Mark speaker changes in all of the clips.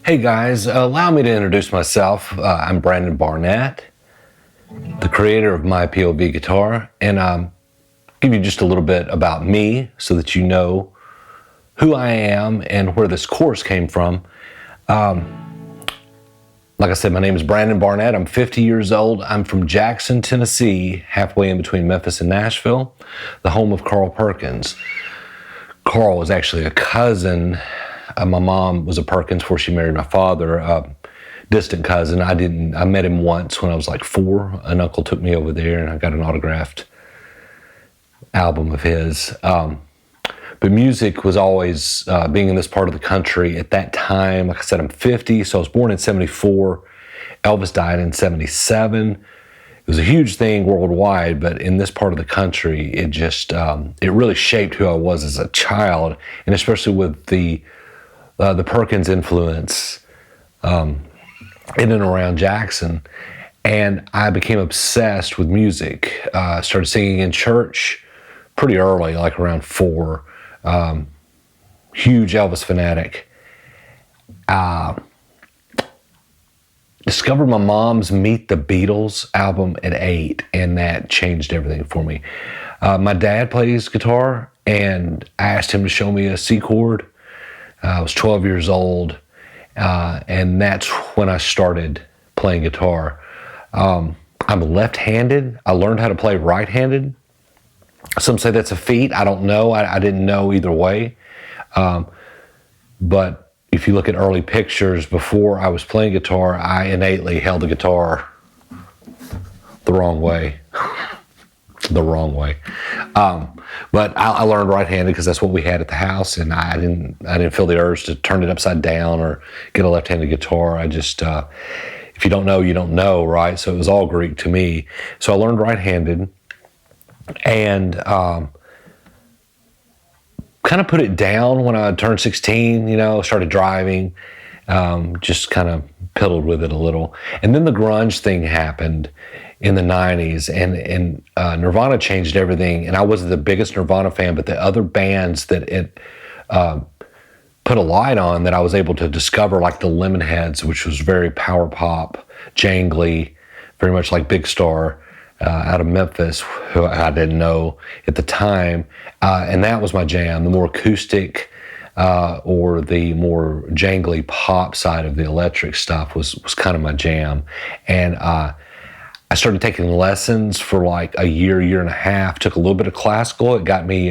Speaker 1: Hey guys, allow me to introduce myself. I'm Brandon Barnett, the creator of MyPOVGuitar, and give you just a little bit about me so that you know who I am and where this course came from. Like I said, my name is Brandon Barnett. I'm 50 years old. I'm from Jackson, Tennessee, halfway in between Memphis and Nashville, the home of Carl Perkins. Carl was actually a cousin. My mom was a Perkins before she married my father, a distant cousin. I met him once when I was like 4. An uncle took me over there and I got an autographed album of his. But music was always, being in this part of the country at that time, like I said, I'm 50, so I was born in 74. Elvis died in 77. It was a huge thing worldwide, but in this part of the country, it just, it really shaped who I was as a child, and especially with the Perkins influence in and around Jackson. And I became obsessed with music. Started singing in church pretty early, like around 4. Huge Elvis fanatic. Discovered my mom's Meet the Beatles album at 8, and that changed everything for me. My dad plays guitar, and I asked him to show me a C chord. I was 12 years old, and that's when I started playing guitar. I'm left-handed. I learned how to play right-handed. Some say that's a feat. I don't know. I didn't know either way. But if you look at early pictures before I was playing guitar, I innately held the guitar the wrong way. The wrong way. But I learned right-handed because that's what we had at the house, and I didn't feel the urge to turn it upside down or get a left-handed guitar. I just, if you don't know, you don't know, right? So it was all Greek to me. So I learned right-handed, and kind of put it down when I turned 16. Started driving, just kind of piddled with it a little, and then the grunge thing happened in the 90s, and Nirvana changed everything. And I wasn't the biggest Nirvana fan, but the other bands that it put a light on that I was able to discover, like the Lemonheads, which was very power pop, jangly, very much like Big Star out of Memphis, who I didn't know at the time. And that was my jam, the more acoustic or the more jangly pop side of the electric stuff was kind of my jam. And I started taking lessons for like a year and a half. Took a little bit of classical. It got me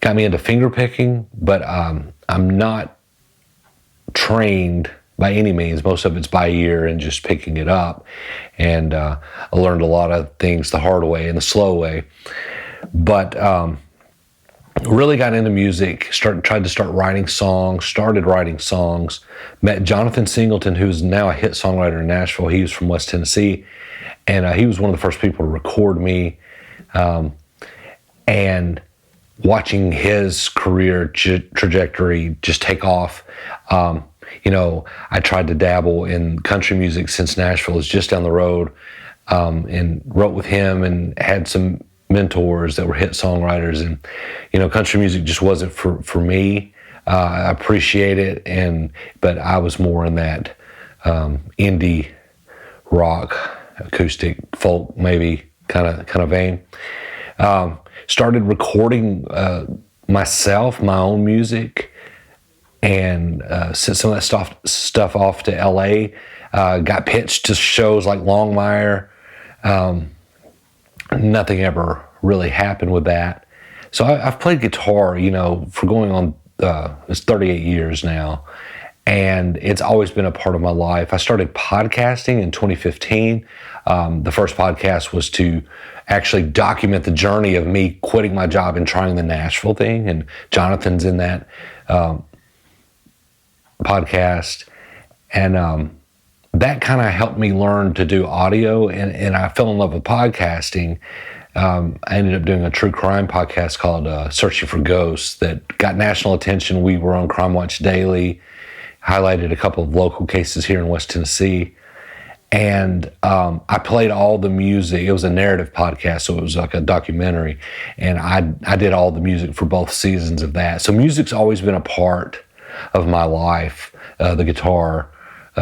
Speaker 1: into finger picking, but I'm not trained by any means. Most of it's by ear and just picking it up. And I learned a lot of things the hard way and the slow way. But really got into music. Tried to start writing songs. Started writing songs. Met Jonathan Singleton, who's now a hit songwriter in Nashville. He was from West Tennessee, and he was one of the first people to record me. And watching his career trajectory just take off. I tried to dabble in country music since Nashville is just down the road, and wrote with him and had some mentors that were hit songwriters. And country music just wasn't for me. I appreciate it, but I was more in that indie rock, acoustic folk, maybe kind of vein. Started recording myself, my own music, and sent some of that stuff off to LA. Got pitched to shows like Longmire. Nothing ever really happened with that. So I've played guitar, for going on, it's 38 years now, and it's always been a part of my life. I started podcasting in 2015. The first podcast was to actually document the journey of me quitting my job and trying the Nashville thing, and Jonathan's in that podcast. And that kind of helped me learn to do audio, and I fell in love with podcasting. I ended up doing a true crime podcast called Searching for Ghosts that got national attention. We were on Crime Watch Daily, highlighted a couple of local cases here in West Tennessee. And I played all the music. It was a narrative podcast, so it was like a documentary. And I did all the music for both seasons of that. So music's always been a part of my life, the guitar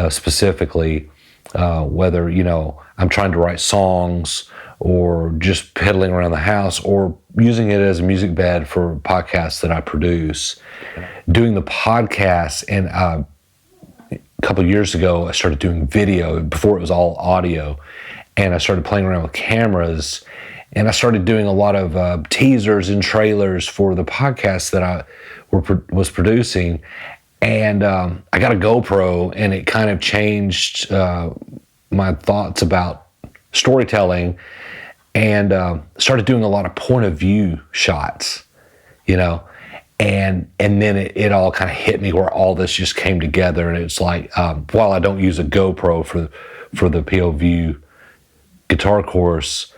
Speaker 1: specifically, whether, you know, I'm trying to write songs or just pedaling around the house or using it as a music bed for podcasts that I produce. Doing the podcast, and a couple of years ago, I started doing video. Before it was all audio, and I started playing around with cameras, and I started doing a lot of teasers and trailers for the podcast that I was producing. And I got a GoPro, and it kind of changed my thoughts about storytelling, and started doing a lot of point of view shots, you know. And then it all kind of hit me where all this just came together. And it's like, while I don't use a GoPro for the POV guitar course,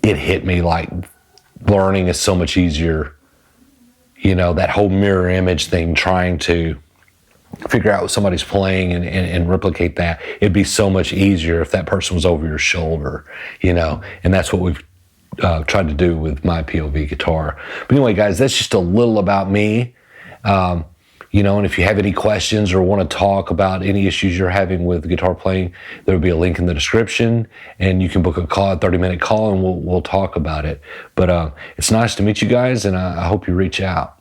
Speaker 1: it hit me like learning is so much easier. You know, that whole mirror image thing, trying to figure out what somebody's playing and replicate that. It'd be so much easier if that person was over your shoulder, you know, and that's what we've tried to do with MyPOVGuitar. But anyway, guys, that's just a little about me. You know, and if you have any questions or want to talk about any issues you're having with guitar playing, there will be a link in the description, and you can book a call, a 30-minute call, and we'll talk about it. But it's nice to meet you guys, and I hope you reach out.